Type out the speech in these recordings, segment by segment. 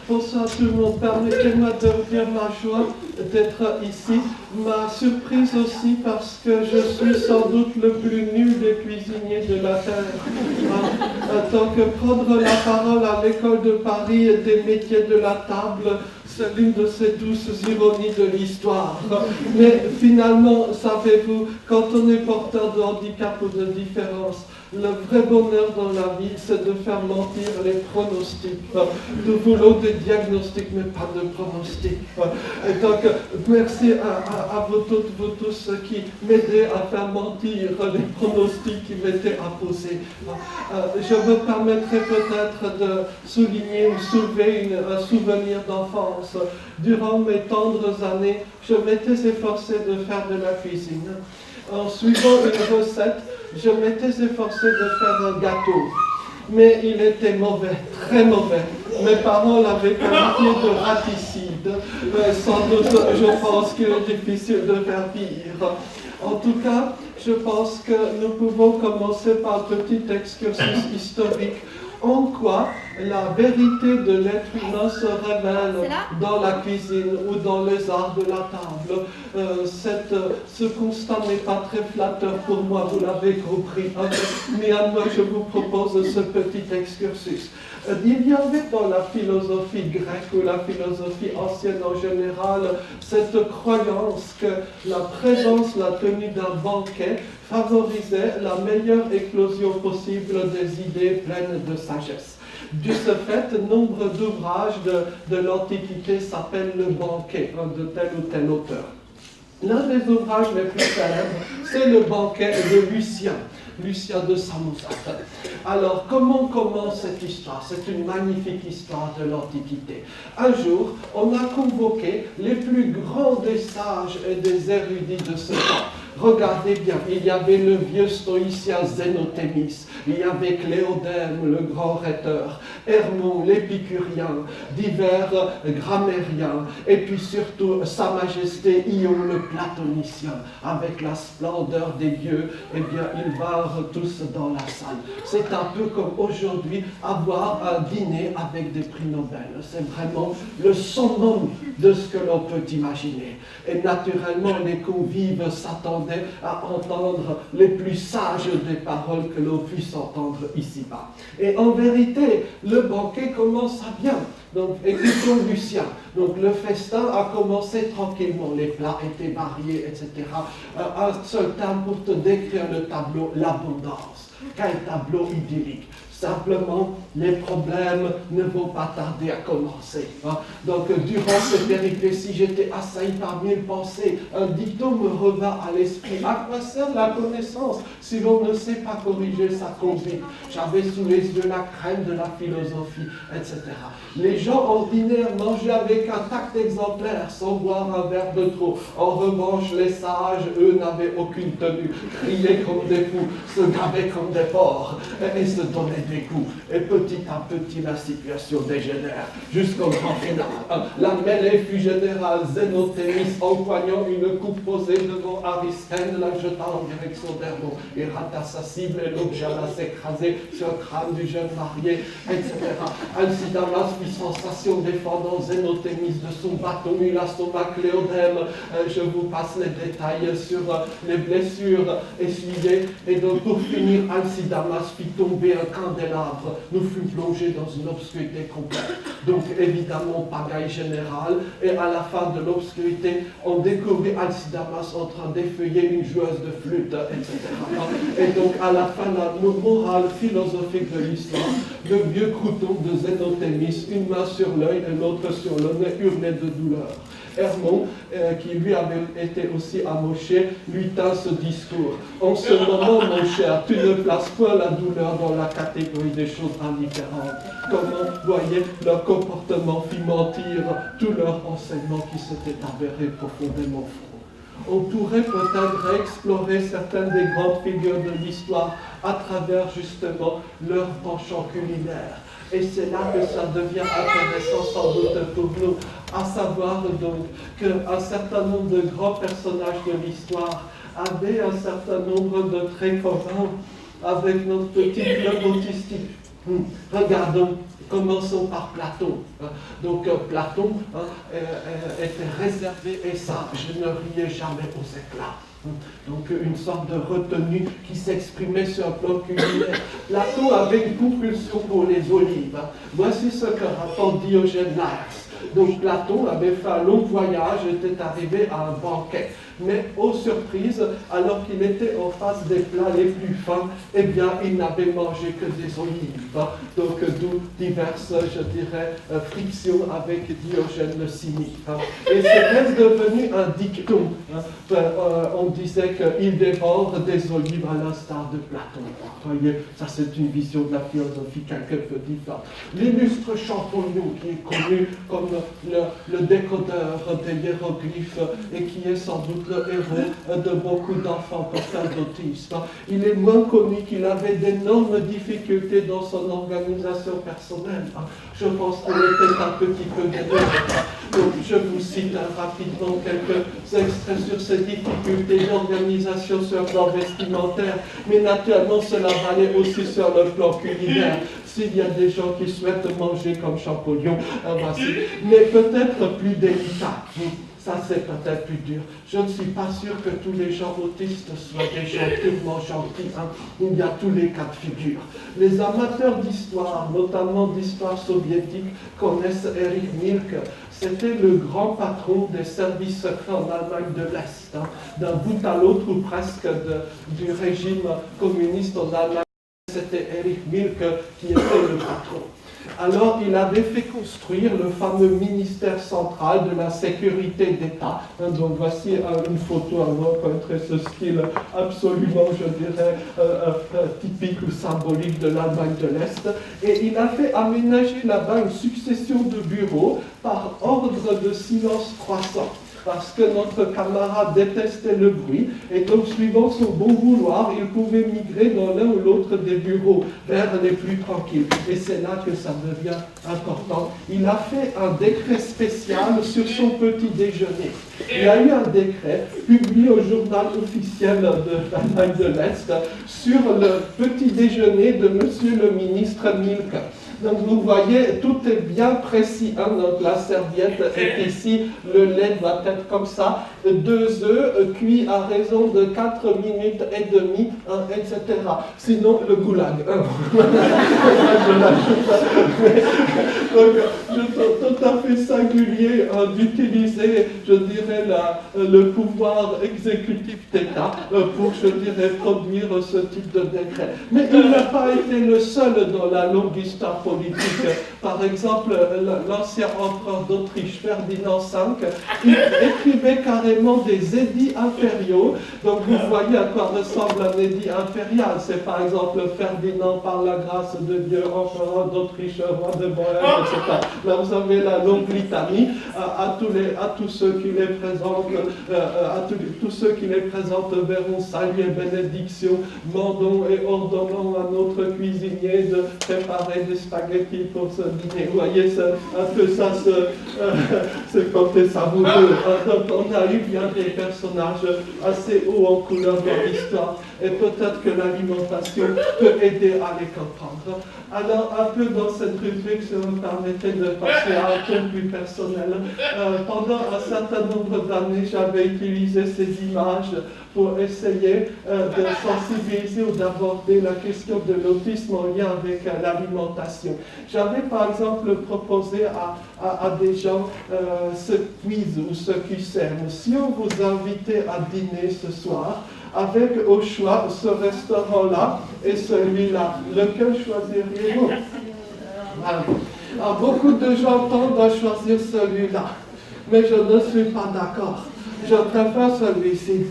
Bonsoir tout le monde. Permettez-moi de vous dire ma joie d'être ici. Ma surprise aussi parce que je suis sans doute le plus nul des cuisiniers de la Terre. Donc prendre la parole à l'école de Paris des métiers de la table, c'est l'une de ces douces ironies de l'histoire. Mais finalement, savez-vous, quand on est porteur de handicap ou de différence, le vrai bonheur dans la vie, c'est de faire mentir les pronostics. Nous voulons des diagnostics, mais pas de pronostics. Et donc, merci à vous toutes, vous tous qui m'aidez à faire mentir les pronostics qui m'étaient apposés. Je me permettrai peut-être de souligner ou soulever un souvenir d'enfance. Durant mes tendres années, je m'étais efforcé de faire de la cuisine. En suivant une recette, je m'étais efforcé de faire un gâteau. Mais il était mauvais, très mauvais. Mes parents l'avaient qualifié de raticide. Mais sans doute, je pense qu'il est difficile de faire pire. En tout cas, je pense que nous pouvons commencer par un petit excursus historique. En quoi la vérité de l'être humain se révèle dans la cuisine ou dans les arts de la table. Ce constat n'est pas très flatteur pour moi, vous l'avez compris. Néanmoins, je vous propose ce petit excursus. Il y avait dans la philosophie grecque ou la philosophie ancienne en général cette croyance que la présence, la tenue d'un banquet favorisait la meilleure éclosion possible des idées pleines de sagesse. De ce fait, nombre d'ouvrages de l'Antiquité s'appellent le banquet de tel ou tel auteur. L'un des ouvrages les plus célèbres, c'est le banquet de Lucien de Samosate. Alors, comment commence cette histoire? C'est une magnifique histoire de l'Antiquité. Un jour, on a convoqué les plus grands des sages et des érudits de ce temps. Regardez bien, il y avait le vieux stoïcien Zénothémis, il y avait Cléodème, le grand rhéteur, Hermon, l'épicurien, divers grammairiens, et puis surtout Sa Majesté Ion, le platonicien, avec la splendeur des dieux, eh bien, ils vinrent tous dans la salle. C'est un peu comme aujourd'hui avoir un dîner avec des prix Nobel. C'est vraiment le summum de ce que l'on peut imaginer. Et naturellement, les convives s'attendaient à entendre les plus sages des paroles que l'on puisse entendre ici-bas. Et en vérité, le banquet commença bien. Donc, écoutons Lucien. Donc, le festin a commencé tranquillement. Les plats étaient variés, etc. Un seul terme pour te décrire le tableau, l'abondance. Quel tableau idyllique. Simplement, les problèmes ne vont pas tarder à commencer. Donc, durant cette péripétie, j'étais assailli par mille pensées. Un dicton me revint à l'esprit. À quoi sert la connaissance si l'on ne sait pas corriger sa conduite? J'avais sous les yeux la crème de la philosophie, etc. Les gens ordinaires mangeaient avec un tact exemplaire, sans boire un verre de trop. En revanche, les sages, eux, n'avaient aucune tenue, criaient comme des fous, se gavaient comme des porcs, et se donnaient des coups. Et petit à petit, la situation dégénère, jusqu'au grand final. La mêlée fut générale, Zénothémis empoignant une coupe posée devant Aristène, la jetant en direction d'Hermon. Il rata sa cible et l'objet alla s'écraser sur le crâne du jeune marié, etc. Alcidamas fit sensation défendant Zénothémis de son bâton, il assomma Cléodème. Je vous passe les détails sur les blessures essuyées. Et donc, pour finir, Alcidamas fit tomber un candélabre. Nous fûmes plongés dans une obscurité complète. Donc, évidemment, pagaille générale. Et à la fin de l'obscurité, on découvrit Alcidamas en train d'effeuiller une joueuse de flûte, etc. Et donc, à la fin, la morale philosophique de l'histoire, le vieux crouton de Zénothémis, une main sur l'œil et l'autre sur le nez, hurlait de douleur. Hermon, qui lui avait été aussi amoché, lui tint ce discours. En ce moment, mon cher, tu ne places point la douleur dans la catégorie des choses indifférentes. Comment, voyez, leur comportement fit mentir tout leur enseignement qui s'était avéré profondément faux. On pourrait peut-être réexplorer certaines des grandes figures de l'histoire à travers justement leur penchant culinaire. Et c'est là que ça devient intéressant sans doute pour nous, à savoir donc qu'un certain nombre de grands personnages de l'histoire avaient un certain nombre de traits communs avec notre petit club autistique. Regardons, commençons par Platon. Donc Platon était réservé et sage, ne riait jamais aux éclats. Donc une sorte de retenue qui s'exprimait sur un plan culinaire. Platon avait une compulsion pour les olives. Voici ce que rapporte Diogène Laërce. Donc Platon avait fait un long voyage, était arrivé à un banquet. Mais, aux surprises, alors qu'il était en face des plats les plus fins, eh bien, il n'avait mangé que des olives. Donc, d'où diverses, je dirais, frictions avec Diogène le Cynique. Et c'était devenu un dicton. On disait qu'il dévore des olives à l'instar de Platon. Vous voyez, ça c'est une vision de la philosophie quelque peu différente. L'illustre Champollion, qui est connu comme le décodeur des hiéroglyphes et qui est sans doute le héros de beaucoup d'enfants porteurs d'autisme. Il est moins connu qu'il avait d'énormes difficultés dans son organisation personnelle. Je pense qu'il était un petit peu guéri. Donc je vous cite rapidement quelques extraits sur ces difficultés d'organisation sur le plan vestimentaire, mais naturellement cela valait aussi sur le plan culinaire. S'il y a des gens qui souhaitent manger comme Champollion, voici. Mais peut-être plus délicat. Ça, c'est peut-être plus dur. Je ne suis pas sûr que tous les gens autistes soient des gens purement gentils. Il y a tous les cas de figure. Les amateurs d'histoire, notamment d'histoire soviétique, connaissent Erich Mielke. C'était le grand patron des services secrets en Allemagne de l'Est. D'un bout à l'autre, ou presque, du régime communiste en Allemagne. C'était Erich Mielke qui était le patron. Alors, il avait fait construire le fameux ministère central de la sécurité d'État. Donc, voici une photo à montrer ce style absolument, je dirais, typique ou symbolique de l'Allemagne de l'Est. Et il a fait aménager là-bas une succession de bureaux par ordre de silence croissant. Parce que notre camarade détestait le bruit, et donc suivant son bon vouloir, il pouvait migrer dans l'un ou l'autre des bureaux vers les plus tranquilles. Et c'est là que ça devient important. Il a fait un décret spécial sur son petit déjeuner. Il y a eu un décret publié au journal officiel de l'Allemagne de l'Est sur le petit déjeuner de monsieur le ministre Mielke. Donc vous voyez, tout est bien précis. Donc la serviette est ici, le lait doit être comme ça, 2 œufs cuits à raison de 4 minutes et demie, etc. Sinon, le goulag. Donc, je trouve tout à fait singulier d'utiliser, je dirais, le pouvoir exécutif d'État pour, je dirais, produire ce type de décret. Mais il n'a pas été le seul dans la longue histoire politique. Par exemple, l'ancien empereur d'Autriche, Ferdinand V, il écrivait carrément des édits impériaux. Donc vous voyez à quoi ressemble un édit impérial. C'est par exemple Ferdinand, par la grâce de Dieu, empereur d'Autriche, roi de Bohême, etc. Là vous avez la longue litanie à tous ceux qui les présentent, tous ceux qui les présentent verront salut et bénédiction, mandons et ordonnons à notre cuisinier de préparer des spaghettis pour ce dîner. Vous voyez, un peu ça, c'est côté savoureux. Donc on a eu bien des personnages assez hauts en couleur dans l'histoire, et peut-être que l'alimentation peut aider à les comprendre. Alors, un peu dans cette rubrique, si vous me permettez de passer à un ton plus personnel, pendant un certain nombre d'années, j'avais utilisé ces images pour essayer de sensibiliser ou d'aborder la question de l'autisme en lien avec l'alimentation. J'avais par exemple proposé à des gens ce quiz ou ce QCM. Si on vous invitait à dîner ce soir, avec au choix ce restaurant-là et celui-là, lequel choisiriez-vous? Alors, beaucoup de gens tendent à choisir celui-là, mais je ne suis pas d'accord. Je préfère celui-ci.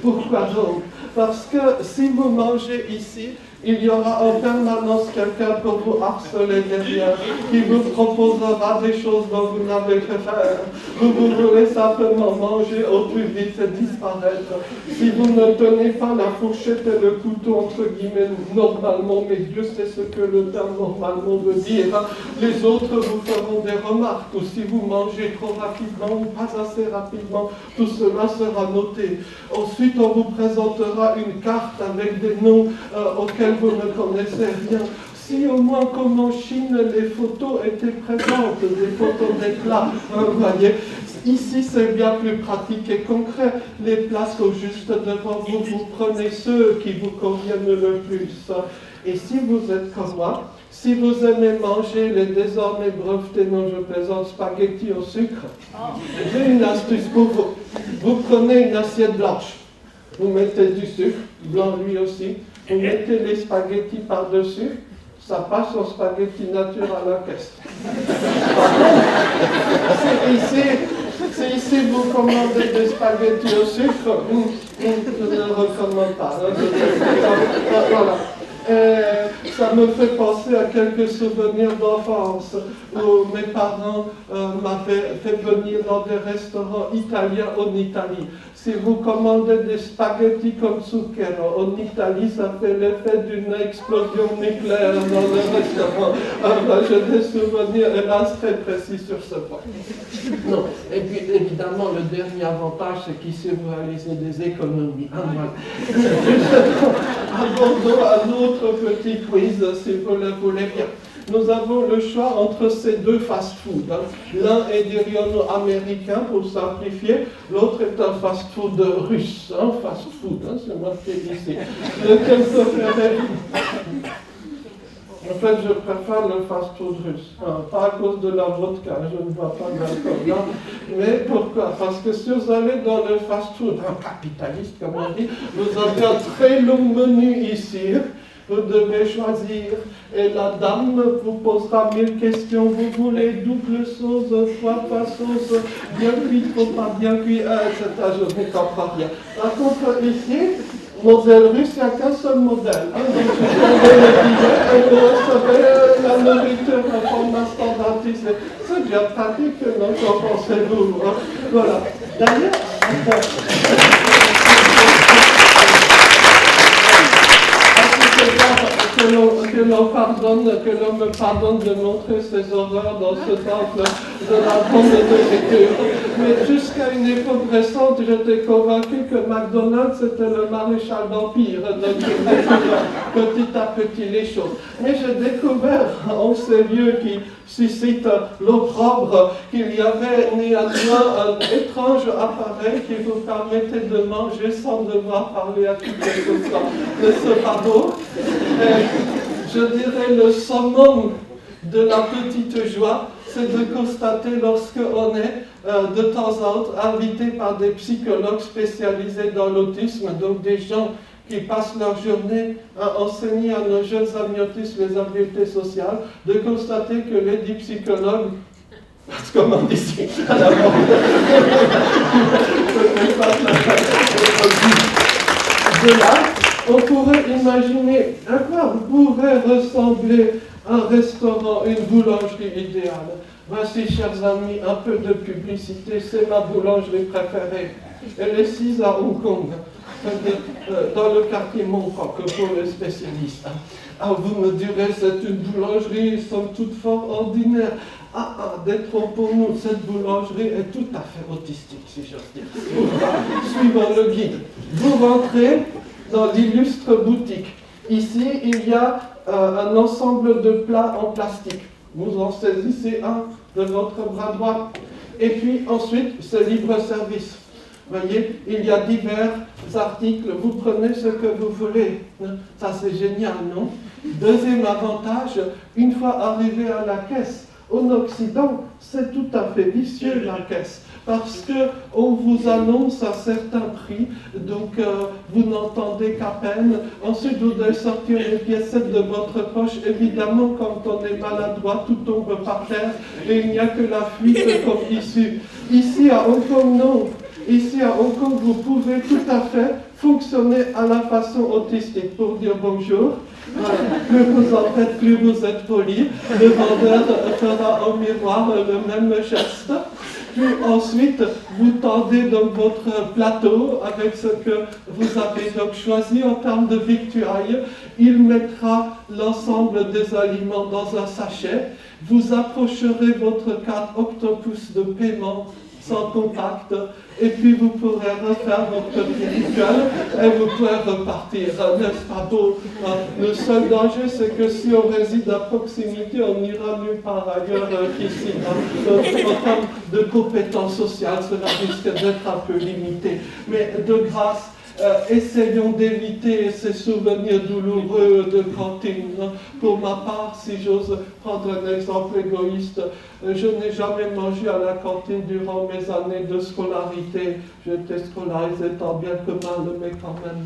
Pourquoi donc? Parce que si vous mangez ici, il y aura en permanence quelqu'un pour vous harceler derrière, qui vous proposera des choses dont vous n'avez que faire. Vous voulez simplement manger au plus vite et disparaître. Si vous ne tenez pas la fourchette et le couteau, entre guillemets, normalement, mais Dieu sait ce que le terme normalement veut dire, les autres vous feront des remarques. Ou si vous mangez trop rapidement ou pas assez rapidement, tout cela sera noté. Ensuite, on vous présentera une carte avec des noms auxquels vous ne connaissez rien. si au moins comme en Chine, les photos étaient présentes, des photos des plats, vous voyez. Ici, c'est bien plus pratique et concret. Les plats sont juste devant vous, vous prenez ceux qui vous conviennent le plus. Et si vous êtes comme moi, si vous aimez manger les désormais brevetés, non je plaisante, spaghettis au sucre, j'ai une astuce pour vous. Vous prenez une assiette blanche, vous mettez du sucre, blanc lui aussi, vous mettez les spaghettis par-dessus, ça passe en spaghetti nature à la caisse. Si ici vous commandez des spaghettis au sucre, je ne recommande pas. Voilà. Ça me fait penser à quelques souvenirs d'enfance où mes parents m'avaient fait venir dans des restaurants italiens en Italie. Si vous commandez des spaghettis comme zucchero en Italie, ça fait l'effet d'une explosion nucléaire dans le restaurant. J'ai des souvenirs, hélas, très précis sur ce point. Non. Et puis, évidemment, le dernier avantage, c'est qu'ici, vous réalisez des économies. À Bordeaux, un autre petit quiz, si vous le voulez bien. Nous avons le choix entre ces deux fast-food. L'un est, dirions-nous, américain, pour simplifier. L'autre est un fast-food russe. Fast-food, c'est marqué ici. Lequel préférez-vous? En fait, je préfère le fast-food russe. Pas à cause de la vodka, je ne vois pas d'alcool. Mais pourquoi? Parce que si vous allez dans le fast-food, un capitaliste comme on dit, vous avez un très long menu ici. Vous devez choisir et la dame vous posera 1000 questions. Vous voulez double sauce, 3 sauces, bien cuit, trop pas bien cuit, etc. Je ne comprends rien. Par contre, ici, modèle russe, il n'y a qu'un seul modèle. Donc, vous prenez le billet et vous recevez la nourriture en format standardisé. C'est bien pratique, non? Qu'en pensez-vous? Voilà. D'ailleurs, que l'on me pardonne de montrer ces horreurs dans ce temple de la grande nourriture. Mais jusqu'à une époque récente, j'étais convaincu que McDonald's était le maréchal d'Empire, donc j'ai découvert petit à petit les choses. Mais j'ai découvert en ces lieux qui suscitent l'opprobre qu'il y avait néanmoins un étrange appareil qui vous permettait de manger sans devoir parler à qui que ce soit. N'est-ce pas beau? Je dirais le summum de la petite joie, c'est de constater lorsque on est de temps en temps invité par des psychologues spécialisés dans l'autisme, donc des gens qui passent leur journée à enseigner à nos jeunes amis autistes les habiletés sociales, de constater que les dix psychologues, parce qu'on en dit ici, à la mort, de là, on pourrait imaginer à quoi pourrait ressembler un restaurant, une boulangerie idéale. Voici, chers amis, un peu de publicité. C'est ma boulangerie préférée. Elle est sise à Hong Kong, dans le quartier Montfort, pour les spécialistes. Ah, vous me direz, c'est une boulangerie, somme toute fort ordinaire. Détrompe pour nous, cette boulangerie est tout à fait autistique, si j'ose dire. Suivant le guide. Vous rentrez dans l'illustre boutique. Ici, il y a un ensemble de plats en plastique. Vous en saisissez un de votre bras droit. Et puis ensuite, c'est libre-service. Vous voyez, il y a divers articles. Vous prenez ce que vous voulez. Ça, c'est génial, non? Deuxième avantage, une fois arrivé à la caisse, en Occident, c'est tout à fait vicieux la caisse, parce qu'on vous annonce un certain prix, donc vous n'entendez qu'à peine. Ensuite, vous devez sortir les piécettes de votre poche. Évidemment, quand on est maladroit, tout tombe par terre et il n'y a que la fuite comme issue. Ici, à Hong Kong, non. Ici, à Hong Kong, vous pouvez tout à fait fonctionner à la façon autistique pour dire bonjour. Plus vous en faites, plus vous êtes poli. Le vendeur fera au miroir le même geste. Puis ensuite, vous tendez donc votre plateau avec ce que vous avez donc choisi en termes de victuailles. Il mettra l'ensemble des aliments dans un sachet. Vous approcherez votre carte Octopus de paiement. sans contact, et puis vous pourrez refaire votre petit rituel et vous pourrez repartir, n'est-ce pas beau? Le seul danger, c'est que si on réside à proximité, on n'ira nulle part ailleurs qu'ici. Donc, en termes de compétences sociales, cela risque d'être un peu limité. Mais de grâce, essayons d'éviter ces souvenirs douloureux de cantine. Pour ma part, si j'ose prendre un exemple égoïste, je n'ai jamais mangé à la cantine durant mes années de scolarité. J'étais scolarisé tant bien que mal, mais quand même.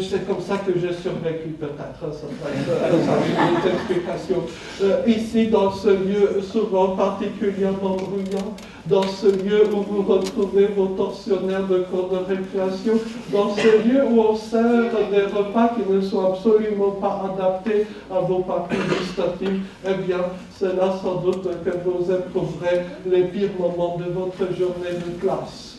C'est comme ça que j'ai survécu, peut-être. Ça va être une explication. Ici, dans ce lieu souvent particulièrement bruyant, dans ce lieu où vous retrouvez vos tortionnaires de cours de récréation, dans ce lieu où on sert des repas qui ne sont absolument pas adaptés à vos papiers gustatifs, eh bien, c'est là sans doute que vous éprouverez les pires moments de votre journée de classe.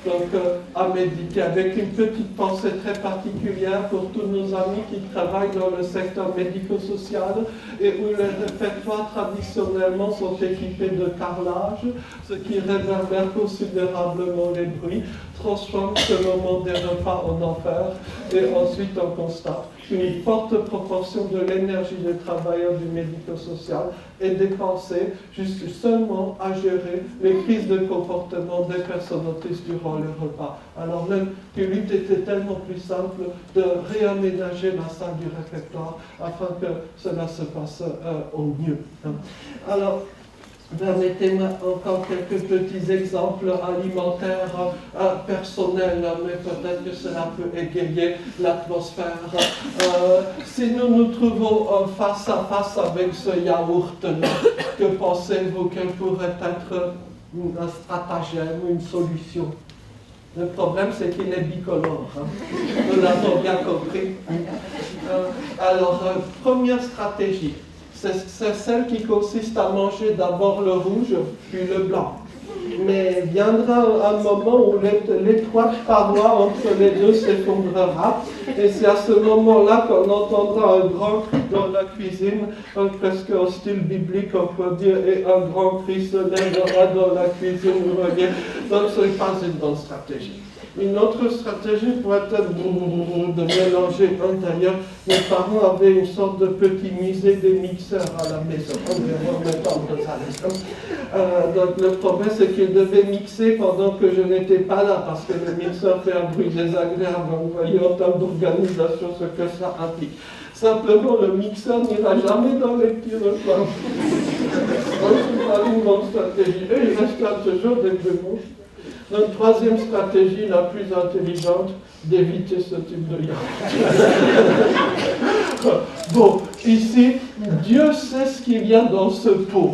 Donc, à méditer avec une petite pensée très particulière pour tous nos amis qui travaillent dans le secteur médico-social et où les réfectoires traditionnellement sont équipés de carrelage, ce qui réverbère considérablement les bruits, transforme ce moment des repas en enfer, et ensuite on constate qu'une forte proportion de l'énergie des travailleurs du médico-social est dépensée juste seulement à gérer les crises de comportement des personnes autistes durant les repas. Alors même qu'il eût été tellement plus simple de réaménager la salle du réfectoire afin que cela se passe au mieux. Alors, permettez-moi encore quelques petits exemples alimentaires personnels, mais peut-être que cela peut égayer l'atmosphère. Si nous nous trouvons face à face avec ce yaourt-là, que pensez-vous qu'elle pourrait être un stratagème, une solution? Le problème, c'est qu'il est bicolore. Nous l'avons bien compris. Alors, première stratégie. C'est celle qui consiste à manger d'abord le rouge, puis le blanc. Mais viendra un moment où l'étroite paroi entre les deux s'effondrera, et c'est à ce moment-là qu'on entendra un grand cri dans la cuisine, presque en style biblique, on peut dire, et un grand cri se lèvera dans la cuisine, vous voyez. Donc ce n'est pas une bonne stratégie. Une autre stratégie pourrait être de mélanger. D'ailleurs, mes parents avaient une sorte de petit musée des mixeurs à la maison. Donc le problème, c'est qu'ils devaient mixer pendant que je n'étais pas là, parce que le mixeur fait un bruit désagréable. Vous voyez en termes d'organisation ce que ça implique. Simplement, le mixeur n'ira jamais dans les petits repas. Donc c'est pas une bonne stratégie. Et il reste toujours des démons. Donc, troisième stratégie, la plus intelligente, d'éviter ce type de yaourt. Bon, ici, Dieu sait ce qu'il y a dans ce pot.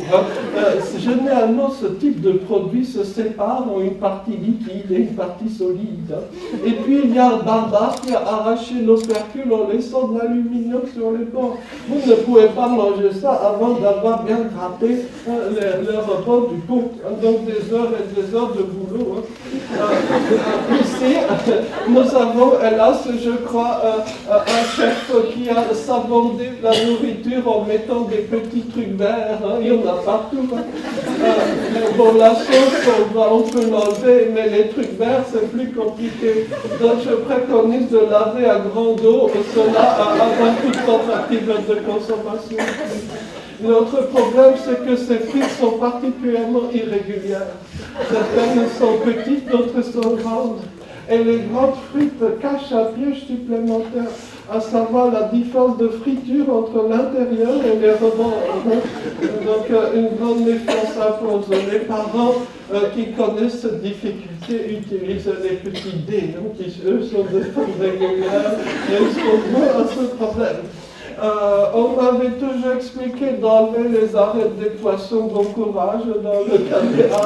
Généralement, ce type de produit se sépare en une partie liquide et une partie solide. Et puis, il y a un barbare qui a arraché l'opercule en laissant de l'aluminium sur les bords. Vous ne pouvez pas manger ça avant d'avoir bien gratté le rebord du pot. Donc, des heures et des heures de boulot. Ici, nous avons, hélas, je crois, un chef qui a sabordé la nourriture en mettant des petits trucs verts. Il y en a partout. Bon, la sauce, on peut l'enlever, mais les trucs verts, c'est plus compliqué. Donc, je préconise de laver à grande eau cela avant toute tentative de consommation. L'autre problème, c'est que ces frites sont particulièrement irrégulières. Certaines sont petites, d'autres sont grandes. Et les grandes frites cachent un piège supplémentaire, à savoir la différence de friture entre l'intérieur et les rebords. Donc, une grande méfiance impose. Les parents qui connaissent cette difficulté utilisent les petits dés, qui eux sont de forme régulière et ils sont bons à ce problème. On m'avait toujours expliqué d'enlever les arêtes des poissons, bon courage, dans le caméra.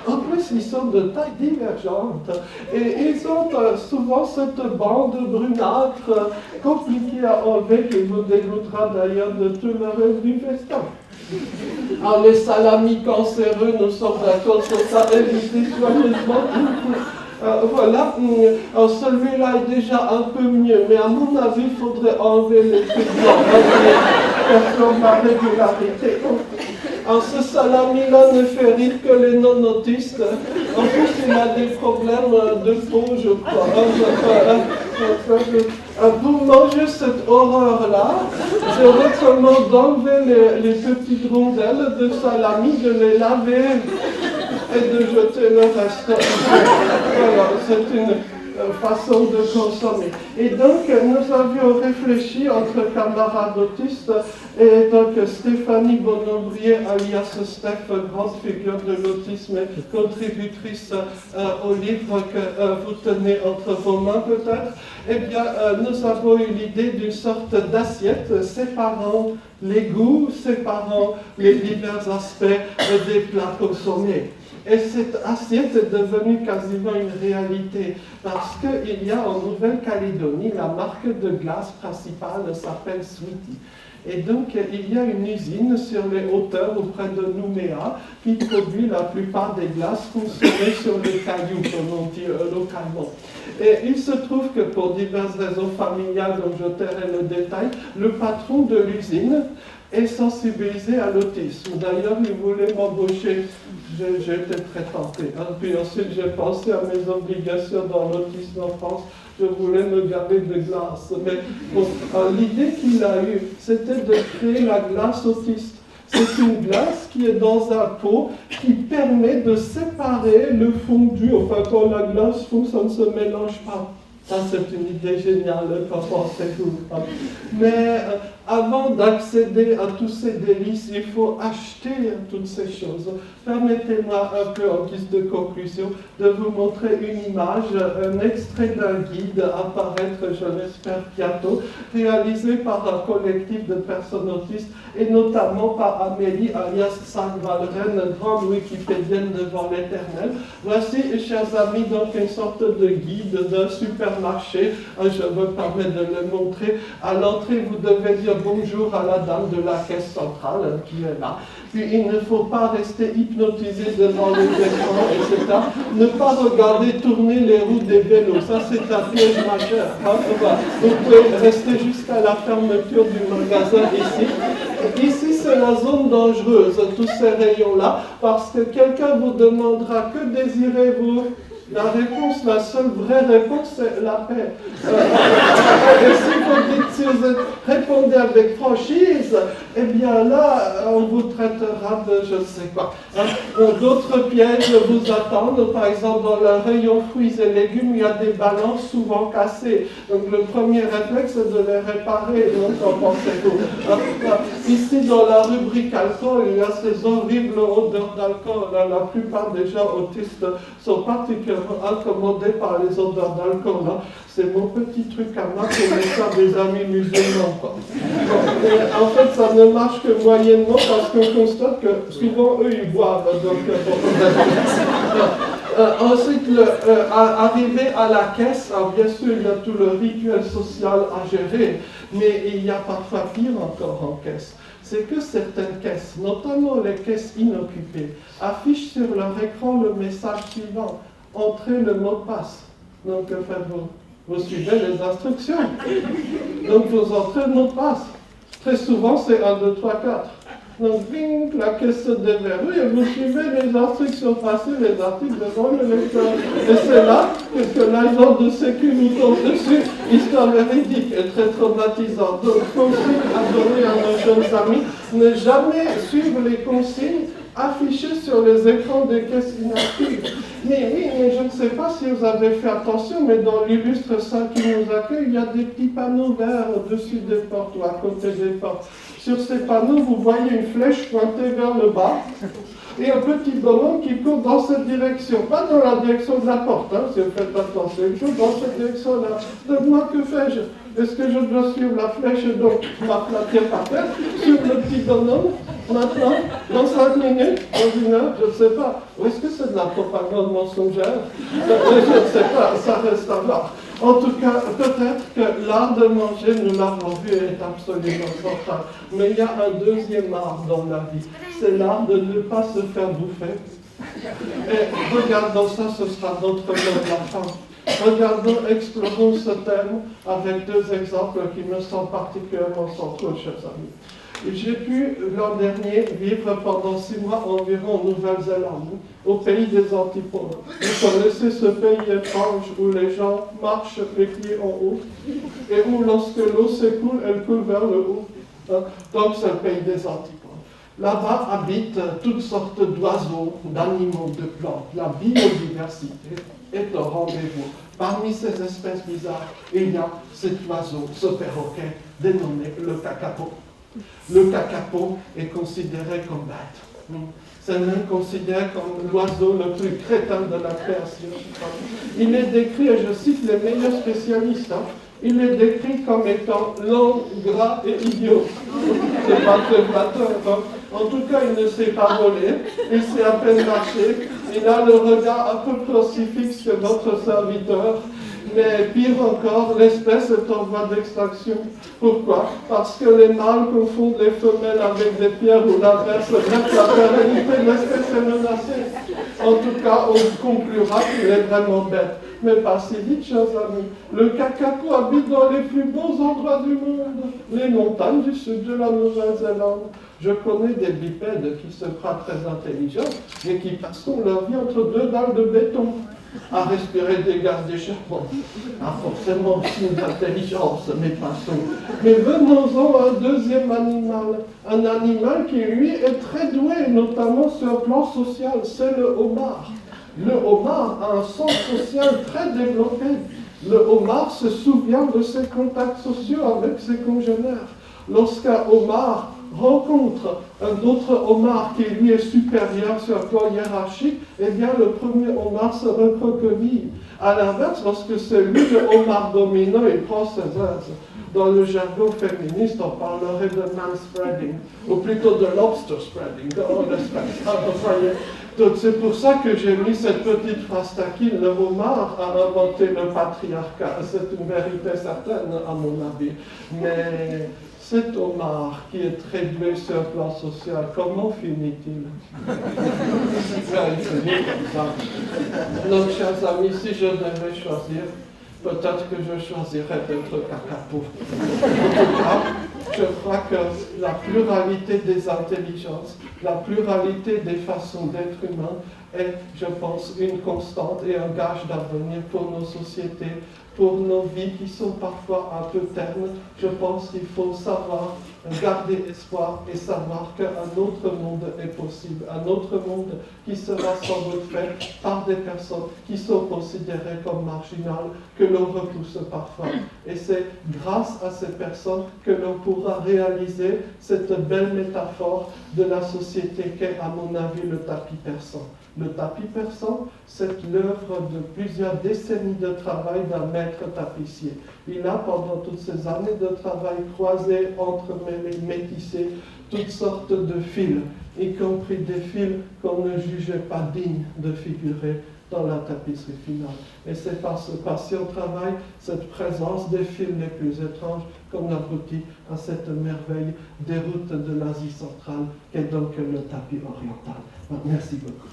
En plus, ils sont de taille divergente. Et ils ont souvent cette bande brunâtre, compliquée à enlever, qui vous dégoûtera d'ailleurs de tout le reste du festin. Alors, les salamis cancéreux, nous sommes d'accord sur ça, évitez soigneusement. Voilà, alors celui-là est déjà un peu mieux, mais à mon avis, il faudrait enlever les trucs blancs, perturber la régularité. Ce salami-là ne fait rire que les non-autistes. En plus, il a des problèmes de peau, je crois. Pour manger cette horreur-là, je recommande d'enlever les petites rondelles de salami, de les laver et de jeter le reste. Voilà, c'est une façon de consommer. Et donc, nous avions réfléchi entre camarades autistes, et donc Stéphanie Bonombrier, alias Steph, grande figure de l'autisme et contributrice au livre que vous tenez entre vos mains peut-être, eh bien, nous avons eu l'idée d'une sorte d'assiette séparant les goûts, séparant les divers aspects des plats consommés. Et cette assiette est devenue quasiment une réalité parce qu'il y a en Nouvelle-Calédonie, la marque de glace principale s'appelle Sweetie. Et donc, il y a une usine sur les hauteurs auprès de Nouméa qui produit la plupart des glaces consommées sur les cailloux, comme on dit localement. Et il se trouve que pour diverses raisons familiales, dont je tairai le détail, le patron de l'usine est sensibilisé à l'autisme. D'ailleurs, il voulait m'embaucher. J'ai été très tenté. Puis ensuite, j'ai pensé à mes obligations dans l'autisme en France. Je voulais me garder de glace. Mais bon, l'idée qu'il a eue, c'était de créer la glace autiste. C'est une glace qui est dans un pot qui permet de séparer le fondu. Enfin, quand la glace fond, ça ne se mélange pas. Ça, c'est une idée géniale, qu'en pensez-vous? Mais avant d'accéder à tous ces délices, il faut acheter toutes ces choses. Permettez-moi un peu en guise de conclusion de vous montrer une image, un extrait d'un guide à paraître, je l'espère, bientôt, réalisé par un collectif de personnes autistes et notamment par Amélie alias Saint-Valren, grande wikipédienne devant l'éternel. Voici, chers amis, donc une sorte de guide d'un supermarché. Je me permets de le montrer. À l'entrée, vous devez dire bonjour à la dame de la caisse centrale qui est là. Puis il ne faut pas rester hypnotisé devant les écrans, etc. Ne pas regarder tourner les roues des vélos. Ça, c'est un piège majeur. Vous pouvez rester jusqu'à la fermeture du magasin ici. Ici, c'est la zone dangereuse, tous ces rayons-là, parce que quelqu'un vous demandera que désirez-vous. La réponse, la seule vraie réponse, c'est la paix. Et si vous dites, si vous répondez avec franchise, eh bien là, on vous traitera de je ne sais quoi. D'autres pièges vous attendent. Par exemple, dans le rayon fruits et légumes, il y a des balances souvent cassées. Donc le premier réflexe, c'est de les réparer. Donc, qu'en pensez-vous? Ici, dans la rubrique alcool, il y a ces horribles odeurs d'alcool. La plupart des gens autistes sont particulièrement incommodés par les odeurs d'alcool. C'est mon petit truc à moi pour les faire des amis musulmans. Quoi. En fait, ça ne marche que moyennement parce qu'on constate que souvent, eux, ils boivent. Donc, ensuite, arriver à la caisse, alors bien sûr, il y a tout le rituel social à gérer, mais il y a parfois pire encore en caisse. C'est que certaines caisses, notamment les caisses inoccupées, affichent sur leur écran le message suivant: entrez le mot de passe. Donc, vous suivez les instructions. Donc, vous entrez le mot de passe. Très souvent, c'est 1, 2, 3, 4. Donc, bing, la caisse se déverrouille et vous suivez les instructions passées, les articles devant le lecteur. Et c'est là que l'agent de sécu nous tombe dessus. Histoire véridique et très traumatisante. Donc, consigne à donner à nos jeunes amis: ne jamais suivre les consignes affichées sur les écrans des caisses inactives. Mais oui, mais je ne sais pas si vous avez fait attention, mais dans l'illustre salle qui nous accueille, il y a des petits panneaux verts au-dessus des portes ou à côté des portes. Sur ces panneaux, vous voyez une flèche pointée vers le bas et un petit bonhomme qui court dans cette direction. Pas dans la direction de la porte, hein, si vous faites attention, il court dans cette direction-là. Donc moi, que fais-je? Est-ce que je dois suivre la flèche et donc m'aplatir par terre, suivre le petit bonhomme, maintenant, dans 5 minutes, dans 1 heure, je ne sais pas. Ou est-ce que c'est de la propagande mensongère? Je ne sais pas, ça reste à voir. En tout cas, peut-être que l'art de manger, nous l'avons vu, est absolument central. Mais il y a un deuxième art dans la vie, c'est l'art de ne pas se faire bouffer. Et regardons ça, ce sera notre mot de la fin. Regardons, explorons ce thème avec 2 exemples qui me semblent particulièrement centraux, chers amis. J'ai pu l'an dernier vivre pendant 6 mois environ en Nouvelle-Zélande, au pays des antipodes. Vous connaissez ce pays étrange où les gens marchent les pieds en haut et où lorsque l'eau s'écoule, elle coule vers le haut. Donc c'est le pays des antipodes. Là-bas habitent toutes sortes d'oiseaux, d'animaux, de plantes. La biodiversité est au rendez-vous. Parmi ces espèces bizarres, il y a cet oiseau, ce perroquet, dénommé le kakapo. Le kakapo est considéré comme bête. C'est même considéré comme l'oiseau le plus crétin de la création. Il est décrit, et je cite les meilleurs spécialistes, il est décrit comme étant lent, gras et idiot. C'est pas très flatteur. En tout cas, il ne sait pas voler, il sait à peine marcher, il a le regard un peu plus aussi fixe que notre serviteur. Mais pire encore, l'espèce est en voie d'extinction. Pourquoi? Parce que les mâles confondent les femelles avec des pierres ou l'inverse. Bref, la pérennité de l'espèce est menacée. En tout cas, on conclura qu'il est vraiment bête. Mais pas si vite, chers amis. Le kakapo habite dans les plus beaux endroits du monde. Les montagnes du sud de la Nouvelle-Zélande. Je connais des bipèdes qui se croient très intelligents, mais qui passent leur vie entre 2 dalles de béton, à respirer des gaz d'échappement. Ah, forcément, signe d'intelligence, mais passons. Mais venons-en à un deuxième animal. Un animal qui, lui, est très doué, notamment sur le plan social, c'est le homard. Le homard a un sens social très développé. Le homard se souvient de ses contacts sociaux avec ses congénères. Lorsqu'un homard rencontre un autre homard qui lui est supérieur sur le plan hiérarchique, eh bien le premier homard se recroqueville. À l'inverse, lorsque c'est lui le homard dominant, il prend ses aises. Dans le jargon féministe, on parlerait de manspreading, ou plutôt de lobster spreading, dans l'espèce. Donc c'est pour ça que j'ai mis cette petite phrase taquine. Le homard a inventé le patriarcat. C'est une vérité certaine, à mon avis. Mais cet homard qui est très doué sur le plan social, comment finit-il? Il finit comme ça. Donc, chers amis, si je devais choisir, peut-être que je choisirais d'être kakapo. En tout cas, je crois que la pluralité des intelligences, la pluralité des façons d'être humain est, je pense, une constante et un gage d'avenir pour nos sociétés, pour nos vies qui sont parfois un peu ternes. Je pense qu'il faut savoir garder espoir et savoir qu'un autre monde est possible, un autre monde qui sera sans doute fait par des personnes qui sont considérées comme marginales, que l'on repousse parfois. Et c'est grâce à ces personnes que l'on pourra réaliser cette belle métaphore de la société qu'est, à mon avis, le tapis persan. Le tapis persan, c'est l'œuvre de plusieurs décennies de travail d'un maître tapissier. Il a, pendant toutes ces années de travail, croisé, entremêlé, métissé toutes sortes de fils, y compris des fils qu'on ne jugeait pas dignes de figurer dans la tapisserie finale. Et c'est par ce patient travail, cette présence des fils les plus étranges, qu'on aboutit à cette merveille des routes de l'Asie centrale, qu'est donc le tapis oriental. Merci beaucoup.